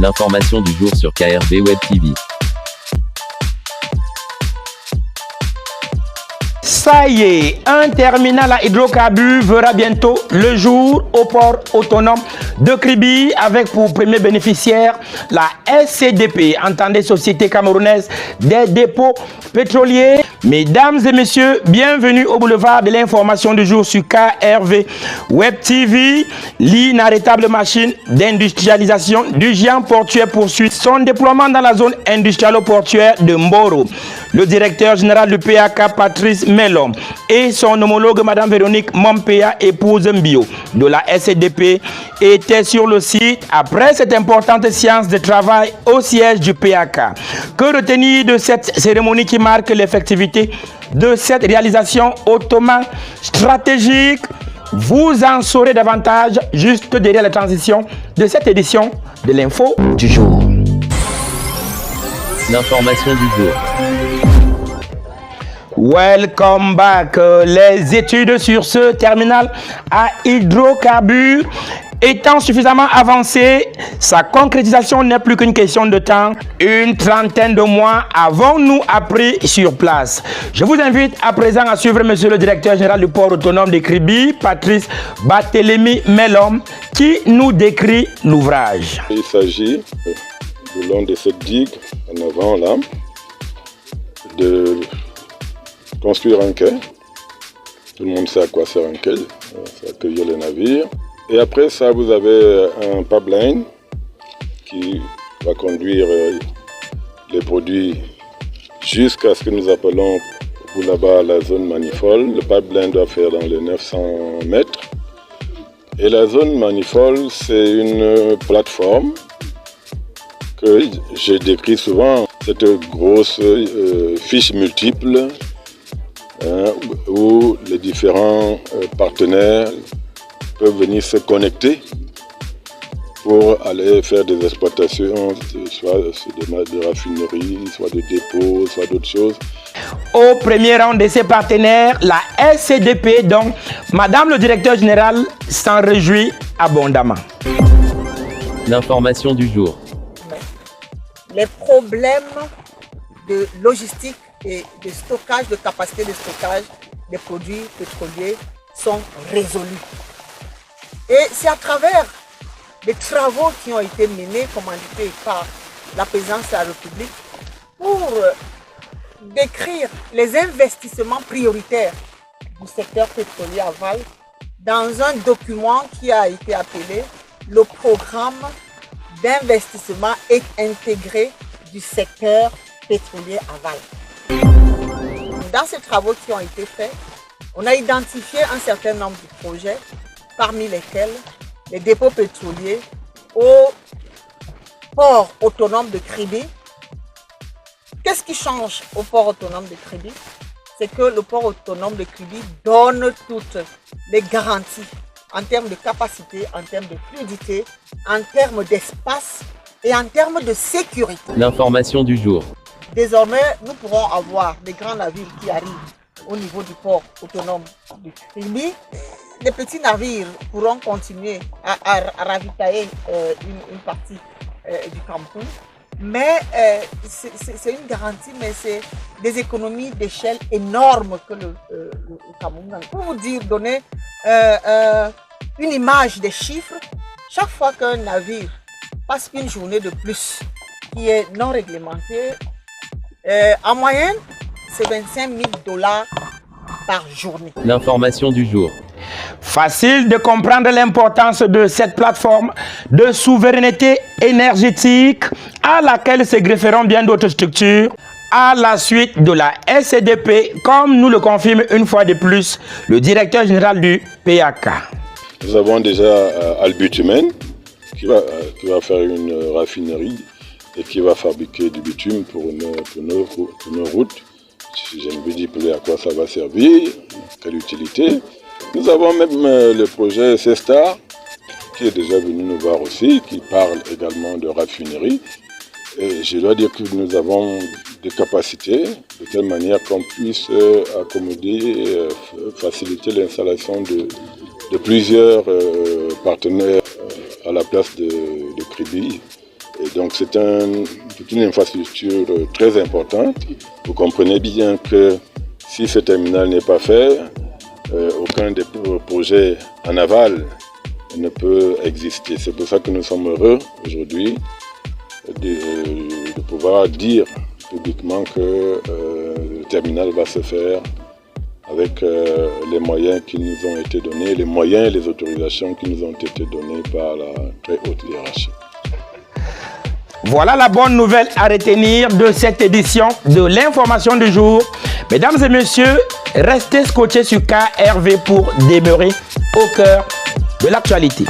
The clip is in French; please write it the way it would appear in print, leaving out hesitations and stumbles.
L'information du jour sur KRV Web TV. Ça y est, un terminal à hydrocarbures verra bientôt le jour au port autonome de Kribi avec pour premier bénéficiaire la SCDP, entendez Société Camerounaise des dépôts pétroliers. Mesdames et messieurs, bienvenue au boulevard de l'information du jour sur KRV Web TV. L'inarrêtable machine d'industrialisation du géant portuaire poursuit son déploiement dans la zone industrialo-portuaire de Mboro. Le directeur général du PAK, Patrice Melom, et son homologue, Madame Véronique Mompea, épouse Mbio, de la SCDP, étaient sur le site après cette importante séance de travail au siège du PAK. Que retenir de cette cérémonie qui marque l'effectivité de cette réalisation hautement stratégique? Vous en saurez davantage juste derrière la transition de cette édition de l'info du jour. L'information du jour. Welcome back. Les études sur ce terminal à hydrocarbures étant suffisamment avancées, sa concrétisation n'est plus qu'une question de temps. Une trentaine de mois avons-nous appris sur place. Je vous invite à présent à suivre monsieur le directeur général du port autonome de Kribi, Patrice Barthélémy Melom, qui nous décrit l'ouvrage. Il s'agit, le long de cette digue, en avant là, de construire un quai. Tout le monde sait à quoi sert un quai, c'est accueillir les navires. Et après ça, vous avez un pipeline qui va conduire les produits jusqu'à ce que nous appelons pour là-bas la zone manifold. Le pipeline doit faire dans les 900 mètres. Et la zone manifold, c'est une plateforme que j'ai décrit souvent. Cette grosse fiche multiple où les différents partenaires peuvent venir se connecter pour aller faire des exploitations, soit de raffinerie, soit de dépôts, soit d'autres choses. Au premier rang de ses partenaires, la SCDP, donc Madame le directeur général s'en réjouit abondamment. L'information du jour. Les problèmes de logistique et de stockage, de capacité de stockage des produits pétroliers sont résolus. Et c'est à travers des travaux qui ont été menés, commandités par la présidence de la République, pour décrire les investissements prioritaires du secteur pétrolier aval dans un document qui a été appelé le programme d'investissement intégré du secteur pétrolier aval. Dans ces travaux qui ont été faits, on a identifié un certain nombre de projets, parmi lesquels les dépôts pétroliers au port autonome de Kribi. Qu'est-ce qui change au port autonome de Kribi? C'est que le port autonome de Kribi donne toutes les garanties en termes de capacité, en termes de fluidité, en termes d'espace et en termes de sécurité. L'information du jour. Désormais, nous pourrons avoir des grands navires qui arrivent au niveau du port autonome de Kribi. Les petits navires pourront continuer à ravitailler une partie du Cameroun. Mais c'est une garantie, mais c'est des économies d'échelle énormes que le Cameroun a. Pour vous dire, donner une image des chiffres, chaque fois qu'un navire passe une journée de plus qui est non réglementée, en moyenne, c'est 25 000 $ par journée. L'information du jour. Facile de comprendre l'importance de cette plateforme de souveraineté énergétique à laquelle se grefferont bien d'autres structures à la suite de la SCDP, comme nous le confirme une fois de plus le directeur général du PAK. Nous avons déjà Albutumen qui va faire une raffinerie et qui va fabriquer du bitume pour nos routes. Je ne vous dis plus à quoi ça va servir, quelle utilité. Nous avons même le projet Cestar qui est déjà venu nous voir aussi, qui parle également de raffinerie. Et je dois dire que nous avons des capacités de telle manière qu'on puisse accommoder, faciliter l'installation de plusieurs partenaires à la place de Kribi. Et Donc c'est une infrastructure très importante. Vous comprenez bien que si ce terminal n'est pas fait, aucun des projets en aval ne peut exister. C'est pour ça que nous sommes heureux aujourd'hui de pouvoir dire publiquement que le terminal va se faire avec les moyens qui nous ont été donnés, les moyens et les autorisations qui nous ont été données par la très haute hiérarchie. Voilà la bonne nouvelle à retenir de cette édition de l'information du jour. Mesdames et messieurs, restez scotchés sur KRV pour demeurer au cœur de l'actualité.